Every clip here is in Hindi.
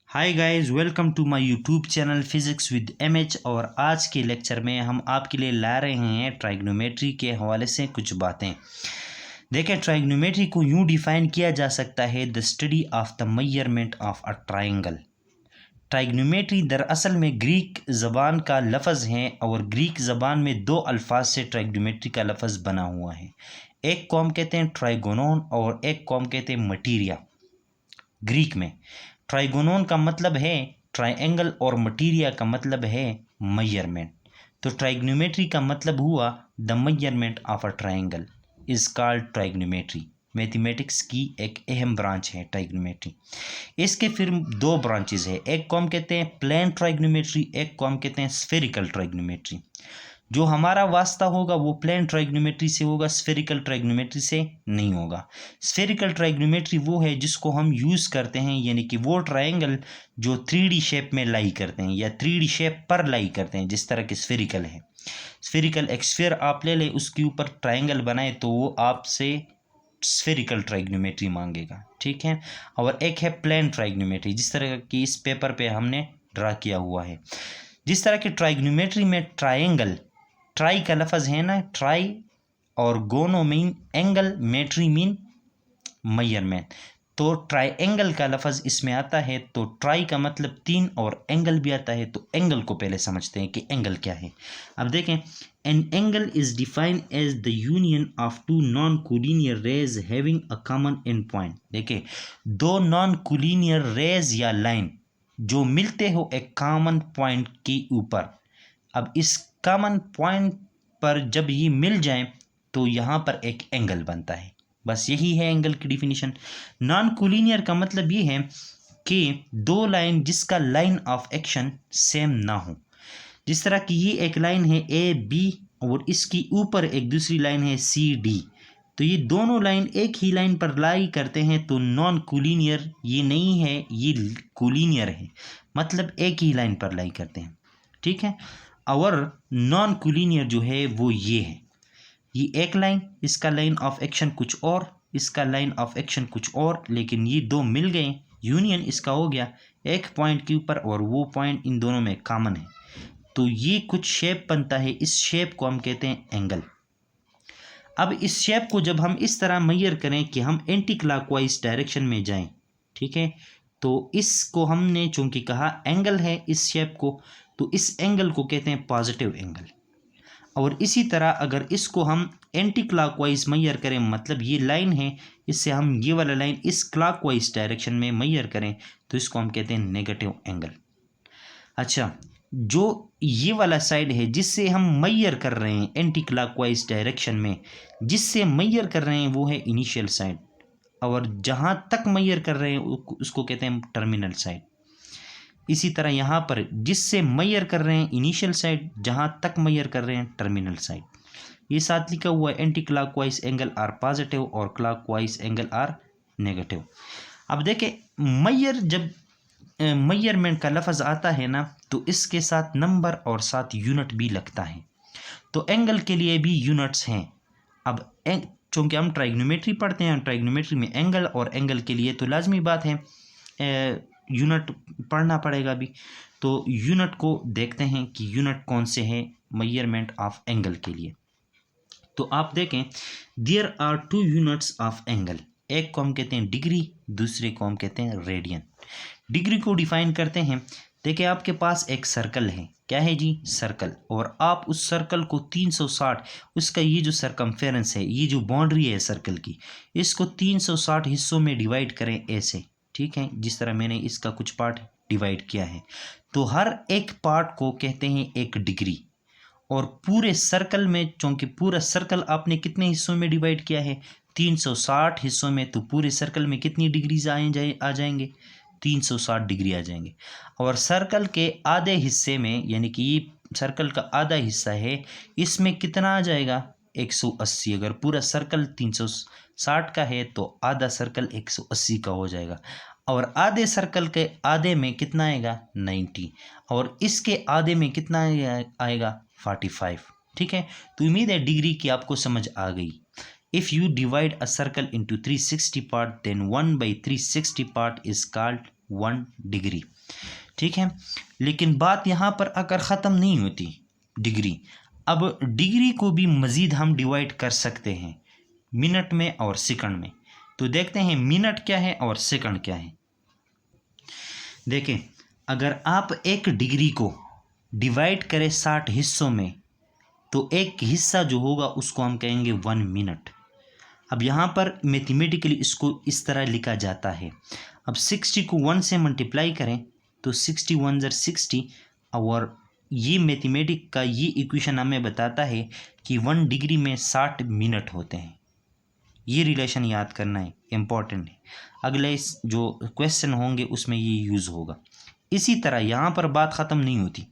Hi guys, welcome to my YouTube channel physics with MH. और आज के लेक्चर में हम आपके लिए ला रहे हैं ट्राइग्नोमेट्री के हवाले से कुछ बातें। देखिए, ट्राइग्नोमेट्री को यूं डिफाइन किया जा सकता है, the study of the measurement of a triangle. Trigonometry दरअसल में ग्रीक ज़बान का लफ्ज़ है और ग्रीक ज़बान में दो अल्फाज से ट्राइग्नोमेट्री का लफ्ज़ बना हुआ है। एक को हम कहते हैं ट्राइगोनोन और एक को हम कहते हैं मटीरिया। ग्रीक में ट्राइगोनोन का मतलब है ट्राइंगल और मटीरिया का मतलब है मेजरमेंट। तो ट्राइग्नोमेट्री का मतलब हुआ the measurement of a triangle is called trigonometry. Mathematics की एक अहम ब्रांच है ट्राइग्नोमेट्री। इसके फिर दो ब्रांचेज है, एक को हम कहते हैं प्लेन ट्राइग्नोमेट्री, एक को हम कहते हैं स्फेरिकल ट्राइग्नोमेट्री। जो हमारा वास्ता होगा वो प्लेन ट्राइग्नोमेट्री से होगा, स्फेरिकल ट्राइग्नोमेट्री से नहीं होगा। स्फेरिकल ट्राइग्नोमेट्री वो है जिसको हम यूज़ करते हैं, यानी कि वो ट्राइंगल जो 3D शेप में लाई करते हैं या 3D शेप पर लाई करते हैं, जिस तरह के स्फेरिकल है। स्फेरिकल एक स्फेयर आप ले लें, उसके ऊपर ट्राइंगल बनाए तो वो आपसे स्फेरिकल ट्राइग्नोमेट्री मांगेगा, ठीक है। और एक है प्लेन ट्राइग्नोमेट्री, जिस तरह की इस पेपर पे हमने ड्रा किया हुआ है। जिस तरह की ट्राइग्नोमेट्री में ट्राइंगल, ट्राई का लफ्ज़ है ना, ट्राई, और गोनो मीन एंगल, मेट्री मीन मेजरमेंट। तो ट्राइंगल का लफ्ज़ इसमें आता है, तो ट्राई का मतलब तीन और एंगल भी आता है। तो एंगल को पहले समझते हैं कि एंगल क्या है। अब देखें, an angle is defined as the union of two non collinear rays having a common end point. देखिए, दो नॉन कोलिनियर रेज या लाइन जो मिलते हो एक कॉमन पॉइंट के ऊपर। अब इस कॉमन पॉइंट पर जब ये मिल जाए तो यहाँ पर एक एंगल बनता है। बस यही है एंगल की डिफिनीशन। नॉन कोलिनियर का मतलब ये है कि दो लाइन जिसका लाइन ऑफ एक्शन सेम ना हो। जिस तरह की ये एक लाइन है ए बी और इसकी ऊपर एक दूसरी लाइन है सी डी, तो ये दोनों लाइन एक ही लाइन पर लाई करते हैं, तो नॉन कोलिनियर ये नहीं है, ये कोलिनियर है, मतलब एक ही लाइन पर लाई करते हैं, ठीक है। और नॉन कोलिनियर जो है वो ये है, ये एक लाइन, इसका लाइन ऑफ एक्शन कुछ और, इसका लाइन ऑफ एक्शन कुछ और, लेकिन ये दो मिल गए, यूनियन इसका हो गया एक पॉइंट के ऊपर और वो पॉइंट इन दोनों में कॉमन है, तो ये कुछ शेप बनता है। इस शेप को हम कहते हैं एंगल। अब इस शेप को जब हम इस तरह मेजर करें कि हम एंटी क्लॉकवाइज डायरेक्शन में जाएं, ठीक है, तो इसको हमने चूंकि कहा एंगल है इस शेप को, तो इस एंगल को कहते हैं पॉजिटिव एंगल। और इसी तरह अगर इसको हम एंटी क्लॉकवाइज मेजर करें, मतलब ये लाइन है, इससे हम ये वाला लाइन इस क्लॉकवाइज डायरेक्शन में मेजर करें, तो इसको हम कहते हैं नेगेटिव एंगल। अच्छा, जो ये वाला साइड है जिससे हम मेजर कर रहे हैं एंटी क्लॉकवाइज डायरेक्शन में, जिससे मेजर कर रहे हैं वो है इनिशियल साइड, और जहाँ तक मेजर कर रहे हैं उसको कहते हैं टर्मिनल साइड। इसी तरह यहाँ पर जिससे मेजर कर रहे हैं इनिशियल साइड, जहाँ तक मेजर कर रहे हैं टर्मिनल साइड। ये साथ लिखा हुआ है, anti clockwise angle are positive और क्लॉकवाइज एंगल आर नेगेटिव। अब देखें, मेजर जब मेजरमेंट का लफ्ज़ आता है ना, तो इसके साथ नंबर और साथ यूनिट भी लगता है। तो एंगल के लिए भी यूनिट्स हैं। अब चूँकि हम ट्राइग्नोमेट्री पढ़ते हैं, ट्राइग्नोमेट्री में एंगल और एंगल के लिए तो लाजमी बात है यूनिट पढ़ना पड़ेगा भी। तो यूनिट को देखते हैं कि यूनिट कौन से हैं मेजरमेंट ऑफ एंगल के लिए। तो आप देखें, there are two units of angle. एक को हम कहते हैं डिग्री, दूसरे को हम कहते हैं रेडियन। डिग्री को डिफाइन करते हैं, देखिए आपके पास एक सर्कल है, क्या है जी, सर्कल, और आप उस सर्कल को 360, उसका ये जो सरकमफेरेंस है, ये जो बाउंड्री है सर्कल की, इसको 360 हिस्सों में डिवाइड करें ऐसे, ठीक है, जिस तरह मैंने इसका कुछ पार्ट डिवाइड किया है। तो हर एक पार्ट को कहते हैं एक डिग्री। और पूरे सर्कल में, चूँकि पूरा सर्कल आपने कितने हिस्सों में डिवाइड किया है, 360 हिस्सों में, तो पूरे सर्कल में कितनी डिग्रीज आ जाएंगे, 360 डिग्री आ जाएंगे। और सर्कल के आधे हिस्से में, यानी कि ये सर्कल का आधा हिस्सा है, इसमें कितना आ जाएगा, 180। अगर पूरा सर्कल 360 का है तो आधा सर्कल 180 का हो जाएगा। और आधे सर्कल के आधे में कितना आएगा, 90, और इसके आधे में कितना आएगा, 45, ठीक है। तो उम्मीद है डिग्री की आपको समझ आ गई। If you divide a circle into 360 part, then 1/360 part is called 1 degree. ठीक है, लेकिन बात यहाँ पर अगर ख़त्म नहीं होती डिग्री, अब डिग्री को भी मज़ीद हम डिवाइड कर सकते हैं मिनट में और सेकंड में। तो देखते हैं मिनट क्या है और सेकंड क्या है। देखें, अगर आप एक डिग्री को डिवाइड करें 60 हिस्सों में तो एक हिस्सा जो होगा उसको हम कहेंगे 1 मिनट। अब यहाँ पर मैथमेटिकली इसको इस तरह लिखा जाता है। अब 60 को 1 से मल्टीप्लाई करें तो 61 ज़र 60, और ये मैथमेटिक का ये इक्वेशन हमें बताता है कि 1 डिग्री में 60 मिनट होते हैं। ये रिलेशन याद करना है, इम्पॉर्टेंट है, अगले जो क्वेश्चन होंगे उसमें ये यूज़ होगा। इसी तरह यहाँ पर बात ख़त्म नहीं होती।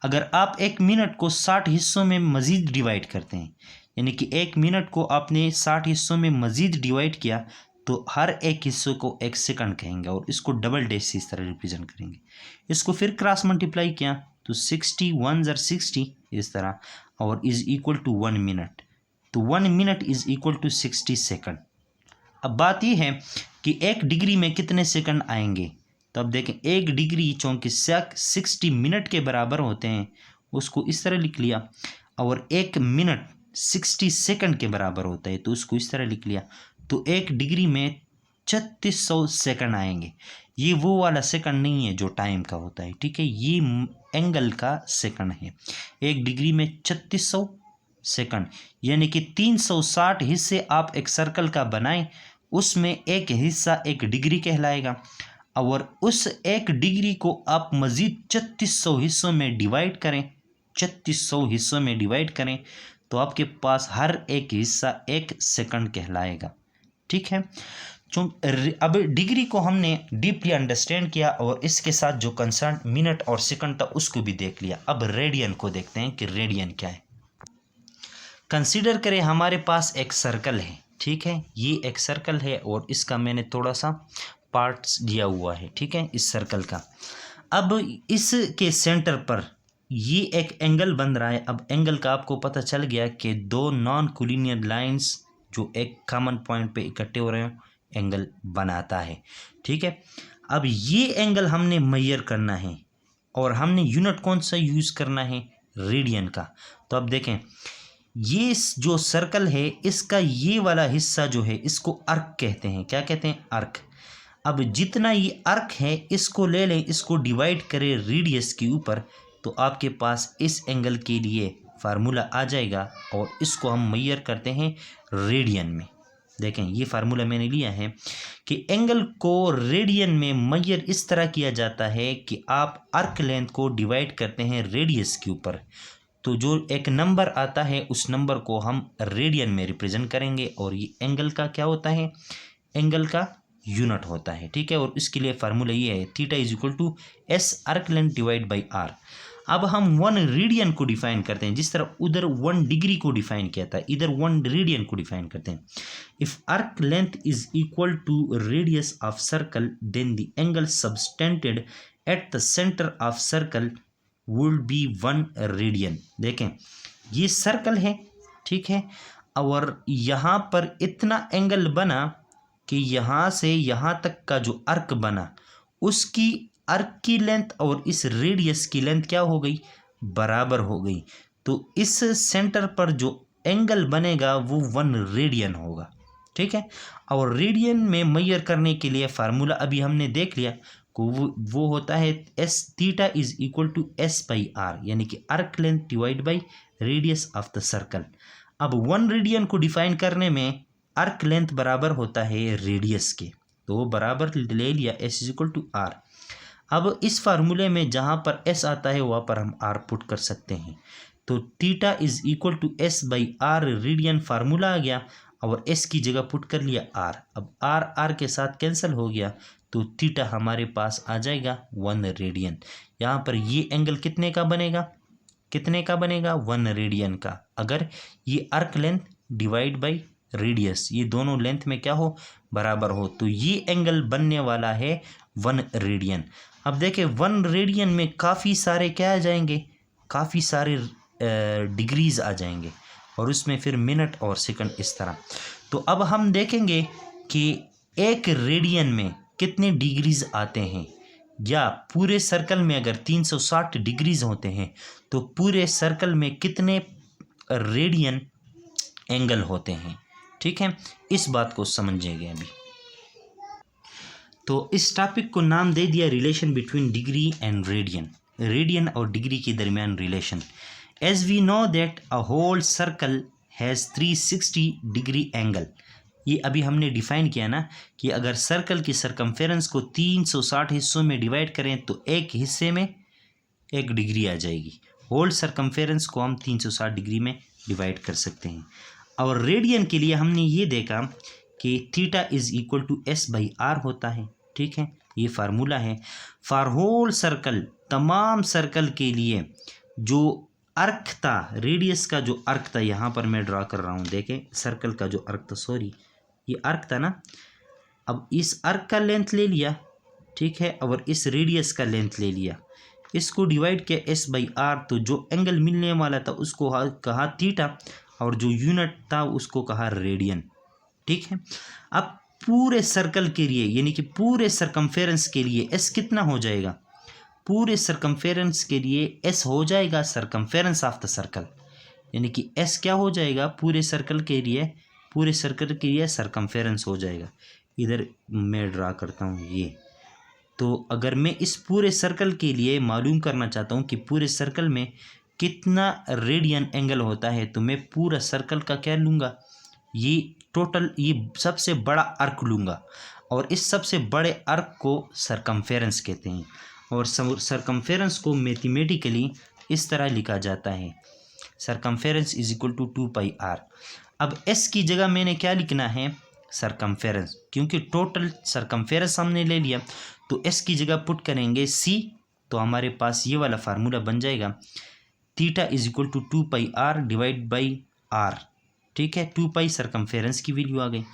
अगर आप एक मिनट को 60 हिस्सों में मज़ीद डिवाइड करते हैं, यानी कि एक मिनट को आपने 60 हिस्सों में मज़ीद डिवाइड किया, तो हर एक हिस्से को 1 सेकंड कहेंगे और इसको डबल डैश से इस तरह रिप्रेजेंट करेंगे। इसको फिर क्रॉस मल्टीप्लाई किया तो 61 ज़र 60 इस तरह, और इज़ इक्वल टू 1 मिनट। तो 1 minute is equal to 60 second. अब बात यह है कि 1 डिग्री में कितने सेकंड आएंगे। तो अब देखें, 1 डिग्री चूँकि 60 मिनट के बराबर होते हैं, उसको इस तरह लिख लिया, और 1 मिनट 60 सेकंड के बराबर होता है तो उसको इस तरह लिख लिया। तो 1 डिग्री में 3600 सेकंड आएंगे। ये वो वाला सेकंड नहीं है जो टाइम का होता है, ठीक है, ये एंगल का सेकंड है। 1 डिग्री में 3600 सेकंड, यानी कि 360 हिस्से आप एक सर्कल का बनाएं, उसमें एक हिस्सा 1 डिग्री कहलाएगा, और उस 1 डिग्री को आप मज़ीद 3600 हिस्सों में डिवाइड करें, 3600 हिस्सों में डिवाइड करें तो आपके पास हर एक हिस्सा 1 सेकंड कहलाएगा। ठीक है, अब डिग्री को हमने डीपली अंडरस्टैंड किया और इसके साथ जो कंसर्न मिनट और सेकंड था उसको भी देख लिया। अब रेडियन को देखते हैं कि रेडियन क्या है। कंसीडर करें हमारे पास एक सर्कल है, ठीक है, ये एक सर्कल है और इसका मैंने थोड़ा सा पार्ट्स दिया हुआ है, ठीक है, इस सर्कल का। अब इसके सेंटर पर ये एक एंगल बन रहा है। अब एंगल का आपको पता चल गया कि 2 नॉन कोलिनियर लाइंस जो एक कॉमन पॉइंट पे इकट्ठे हो रहे हैं एंगल बनाता है, ठीक है। अब ये एंगल हमने मेजर करना है और हमने यूनिट कौन सा यूज़ करना है, रेडियन का। तो अब देखें, ये जो सर्कल है इसका ये वाला हिस्सा जो है इसको अर्क कहते हैं। क्या कहते हैं, अर्क। अब जितना ये अर्क है इसको ले लें, इसको डिवाइड करें रेडियस के ऊपर, तो आपके पास इस एंगल के लिए फार्मूला आ जाएगा और इसको हम मेजर करते हैं रेडियन में। देखें, ये फार्मूला मैंने लिया है कि एंगल को रेडियन में मेजर इस तरह किया जाता है कि आप अर्क लेंथ को डिवाइड करते हैं रेडियस के ऊपर, तो जो एक नंबर आता है उस नंबर को हम रेडियन में रिप्रेजेंट करेंगे और ये एंगल का क्या होता है, एंगल का यूनिट होता है, ठीक है। और इसके लिए फार्मूला ये है, theta is equal to S arc length divide by R. अब हम 1 रेडियन को डिफाइन करते हैं, जिस तरह उधर 1 डिग्री को डिफाइन किया था, इधर 1 रेडियन को डिफाइन करते हैं। If arc length is equal to radius of circle then the angle subtended at the centre of circle would be 1 radian. देखें, ये सर्कल है, ठीक है, और यहाँ पर इतना एंगल बना कि यहाँ से यहाँ तक का जो अर्क बना उसकी अर्क की लेंथ और इस रेडियस की लेंथ क्या हो गई, बराबर हो गई। तो इस सेंटर पर जो एंगल बनेगा वो 1 रेडियन होगा, ठीक है। और रेडियन में मेजर करने के लिए फार्मूला अभी हमने देख लिया को वो होता है S theta is equal to S by R, यानी कि arc length divide by radius of the circle. अब 1 रेडियन को डिफाइन करने में अर्क लेंथ बराबर होता है रेडियस के, तो वो बराबर ले लिया, S is equal to R. अब इस फार्मूले में जहाँ पर एस आता है वहाँ पर हम आर पुट कर सकते हैं, तो theta is equal to S by R radian formula आ गया और एस की जगह पुट कर लिया आर। अब आर आर के साथ कैंसिल हो गया तो थीटा हमारे पास आ जाएगा 1 रेडियन। यहाँ पर ये एंगल कितने का बनेगा, कितने का बनेगा, 1 रेडियन का। अगर ये अर्क लेंथ डिवाइड बाई रेडियस, ये दोनों लेंथ में क्या हो, बराबर हो, तो ये एंगल बनने वाला है 1 रेडियन। अब देखें 1 रेडियन में काफ़ी सारे क्या आ जाएंगे, काफ़ी सारे डिग्रीज आ जाएंगे और उसमें फिर मिनट और सेकंड इस तरह। तो अब हम देखेंगे कि 1 रेडियन में कितने डिग्रीज आते हैं। या पूरे सर्कल में अगर 360 डिग्रीज होते हैं तो पूरे सर्कल में कितने रेडियन एंगल होते हैं। ठीक है, इस बात को समझेंगे अभी। तो इस टॉपिक को नाम दे दिया relation between degree and radian, radian और डिग्री के दरमियान relation. As we know that a whole circle has 360 degree angle. ये अभी हमने डिफाइन किया ना कि अगर सर्कल की सरकमफेरेंस को 360 हिस्सों में डिवाइड करें तो एक हिस्से में 1 डिग्री आ जाएगी। होल सरकमफेरेंस को हम 360 डिग्री में डिवाइड कर सकते हैं। और रेडियन के लिए हमने ये देखा कि theta is equal to S by R होता है। ठीक है, ये फार्मूला है फॉर होल सर्कल, तमाम सर्कल के लिए जो अर्क था, रेडियस का जो अर्क था, यहाँ पर मैं ड्रा कर रहा हूँ, देखें सर्कल का जो अर्क था, सॉरी ये अर्क था ना, अब इस अर्क का लेंथ ले लिया, ठीक है, और इस रेडियस का लेंथ ले लिया, इसको डिवाइड किया एस बाई आर, तो जो एंगल मिलने वाला था उसको कहा थीटा और जो यूनिट था उसको कहा रेडियन। ठीक है, अब पूरे सर्कल के लिए यानी कि पूरे सरकमफेरेंस के लिए एस कितना हो जाएगा, पूरे सरकमफेरेंस के लिए एस हो जाएगा सरकमफेरेंस ऑफ द सर्कल, यानी कि एस क्या हो जाएगा पूरे सर्कल के लिए, पूरे सर्कल के लिए सरकमफेरेंस हो जाएगा। इधर मैं ड्रा करता हूँ ये, तो अगर मैं इस पूरे सर्कल के लिए मालूम करना चाहता हूँ कि पूरे सर्कल में कितना रेडियन एंगल होता है, तो मैं पूरा सर्कल का क्या लूँगा, ये टोटल, ये सबसे बड़ा अर्क लूँगा और इस सबसे बड़े अर्क को सरकमफेरेंस कहते हैं। और सरकमफेरेंस को मैथमेटिकली इस तरह लिखा जाता है, circumference is equal to 2 pi R. अब एस की जगह मैंने क्या लिखना है, सरकमफेरेंस, क्योंकि टोटल सरकमफेरेंस हमने ले लिया, तो एस की जगह पुट करेंगे सी, तो हमारे पास ये वाला फार्मूला बन जाएगा, theta is equal to 2 pi R divide by R. ठीक है, 2 पाई सरकमफेरेंस की वैल्यू आ गई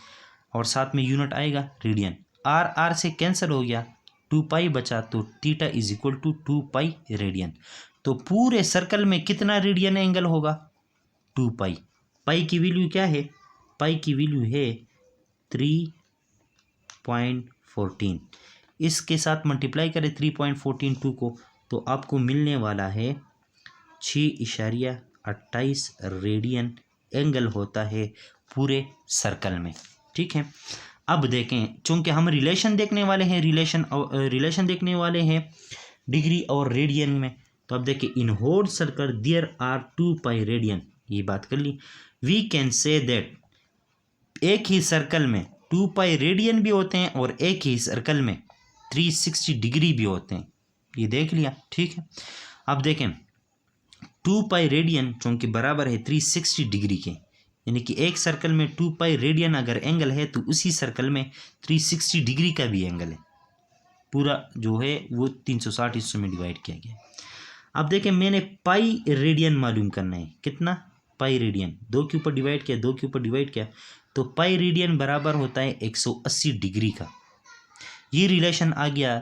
और साथ में यूनिट आएगा रेडियन, आर आर से कैंसिल हो गया, 2 पाई बचा, तो theta is equal to 2 pi radian. तो पूरे सर्कल में कितना रेडियन एंगल होगा, 2 पाई। पाई की वैल्यू क्या है, पाई की वैल्यू है 3.14, इसके साथ मल्टीप्लाई करें 3.142 को, तो आपको मिलने वाला है 6.28 रेडियन एंगल होता है पूरे सर्कल में। ठीक है, अब देखें, चूंकि हम रिलेशन देखने वाले हैं, रिलेशन देखने वाले हैं डिग्री और रेडियन में, तो अब देखें in whole circle there are 2 pi radian, ये बात कर ली। वी कैन से दैट एक ही सर्कल में 2 पाई रेडियन भी होते हैं और एक ही सर्कल में 360 डिग्री भी होते हैं, ये देख लिया। ठीक है, अब देखें 2 पाई रेडियन चूँकि बराबर है 360 डिग्री के, यानी कि एक सर्कल में 2 पाई रेडियन अगर एंगल है तो उसी सर्कल में 360 डिग्री का भी एंगल है, पूरा जो है वो 360 हिस्सों में डिवाइड किया गया। अब देखें मैंने पाई रेडियन मालूम करना है, कितना पाई रेडियन, 2 के ऊपर डिवाइड किया, 2 के ऊपर डिवाइड किया, तो पाई रेडियन बराबर होता है 180 डिग्री का। ये रिलेशन आ गया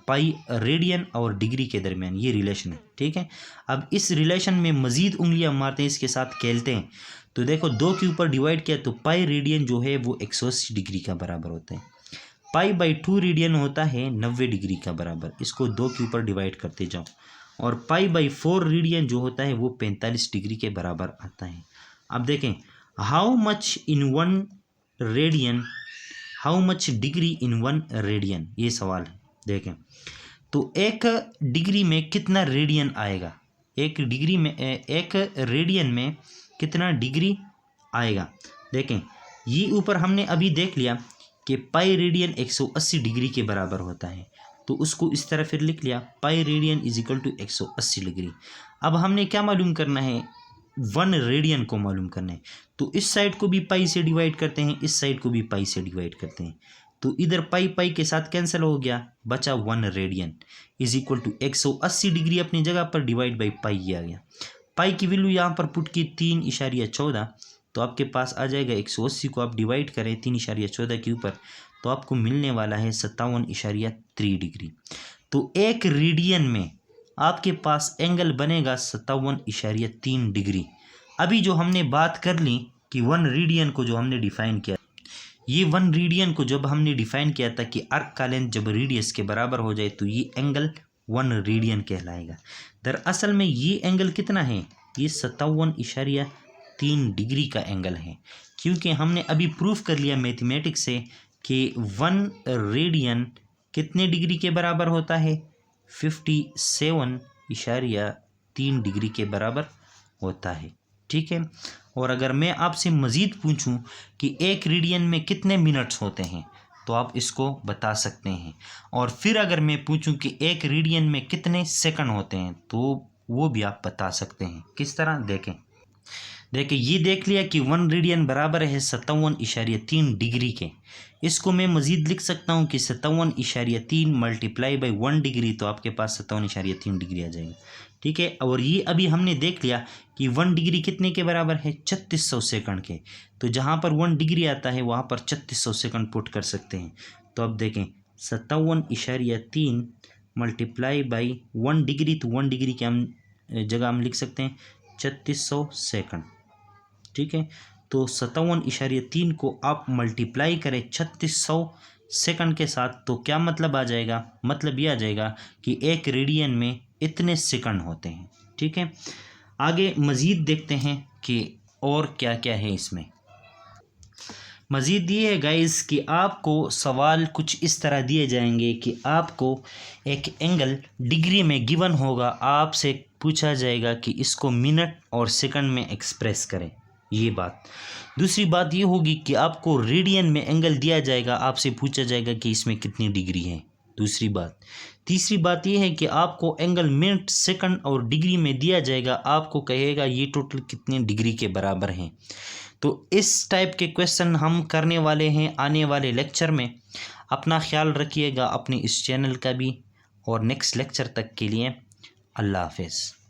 पाई रेडियन और डिग्री के दरमियान, ये रिलेशन है। ठीक है, अब इस रिलेशन में मज़ीद उंगलियां मारते हैं, इसके साथ खेलते हैं, तो देखो 2 के ऊपर डिवाइड किया तो पाई रेडियन जो है वो 180 डिग्री का बराबर होता है। पाई बाई 2 रेडियन होता है 90 डिग्री का बराबर, इसको 2 के ऊपर डिवाइड करते जाओ, और पाई बाई 4 रेडियन जो होता है वो 45 डिग्री के बराबर आता है। अब देखें how much in 1 radian, how much degree in 1 radian, ये सवाल है। देखें तो एक डिग्री में कितना रेडियन आएगा, एक डिग्री में एक रेडियन में कितना डिग्री आएगा। देखें ये ऊपर हमने अभी देख लिया कि पाई रेडियन 180 डिग्री के बराबर होता है, तो उसको इस तरह फिर लिख लिया, pi radian is equal to 180 degree. अब हमने क्या मालूम करना है, 1 रेडियन को मालूम करना है, तो इस साइड को भी पाई से डिवाइड करते हैं, इस साइड को भी पाई से डिवाइड करते हैं, तो इधर पाई पाई के साथ कैंसिल हो गया, बचा 1 radian is equal to 180 degree अपनी जगह पर डिवाइड बाई पाई आ गया। पाई की वैल्यू यहाँ पर पुट की 3.14, तो आपके पास आ जाएगा 180 को आप डिवाइड करें 3.14 के ऊपर, तो आपको मिलने वाला है 57.3 डिग्री। तो एक रेडियन में आपके पास एंगल बनेगा 57.3 डिग्री। अभी जो हमने बात कर ली कि 1 रेडियन को जो हमने डिफाइन किया, ये 1 रेडियन को जब हमने डिफाइन किया था कि आर्क का लेंथ जब रेडियस के बराबर हो जाए तो ये एंगल 1 रेडियन कहलाएगा। दरअसल में ये एंगल कितना है, ये 57.3 डिग्री का एंगल है, क्योंकि हमने अभी प्रूफ कर लिया मैथमेटिक्स से कि 1 रेडियन कितने डिग्री के बराबर होता है, 57.3 डिग्री के बराबर होता है। ठीक है। और अगर मैं आपसे मज़ीद पूछूं कि 1 रेडियन में कितने मिनट्स होते हैं तो आप इसको बता सकते हैं। और फिर अगर मैं पूछूं कि 1 रेडियन में कितने सेकंड होते हैं तो वो भी आप बता सकते हैं। किस तरह, देखें ये देख लिया कि 1 रेडियन बराबर है 57.3 डिग्री के। इसको मैं मज़ीद लिख सकता हूँ कि 57.3 मल्टीप्लाई बाई 1 डिग्री, तो आपके पास 57.3 डिग्री आ जाएगी। ठीक है। और ये अभी हमने देख लिया कि 1 डिग्री कितने के बराबर है, 3600 सेकंड के। तो जहाँ पर 1 डिग्री आता है वहाँ पर 3600 सेकंड पुट कर सकते हैं। तो अब देखें 57.3 मल्टीप्लाई बाई 1 डिग्री, तो 1 डिग्री के जगह हम लिख सकते हैं 3600 सेकंड। ठीक है। तो 57.3 को आप मल्टीप्लाई करें 3600 सेकंड के साथ, तो क्या मतलब आ जाएगा, मतलब ये आ जाएगा कि 1 रेडियन में इतने सेकंड होते हैं। ठीक है। आगे मज़ीद देखते हैं कि और क्या क्या है इसमें। मज़ीद ये है गाइस कि आपको सवाल कुछ इस तरह दिए जाएंगे कि आपको एक एंगल डिग्री में गिवन होगा, आपसे पूछा जाएगा कि इसको मिनट और सेकंड में एक्सप्रेस करें, ये बात। दूसरी बात ये होगी कि आपको रेडियन में एंगल दिया जाएगा, आपसे पूछा जाएगा कि इसमें कितनी डिग्री है, दूसरी बात। तीसरी बात ये है कि आपको एंगल मिनट, सेकंड और डिग्री में दिया जाएगा, आपको कहेगा ये टोटल कितने डिग्री के बराबर हैं। तो इस टाइप के क्वेश्चन हम करने वाले हैं आने वाले लेक्चर में। अपना ख्याल रखिएगा, अपने इस चैनल का भी। और नेक्स्ट लेक्चर तक के लिए अल्लाह हाफिज़।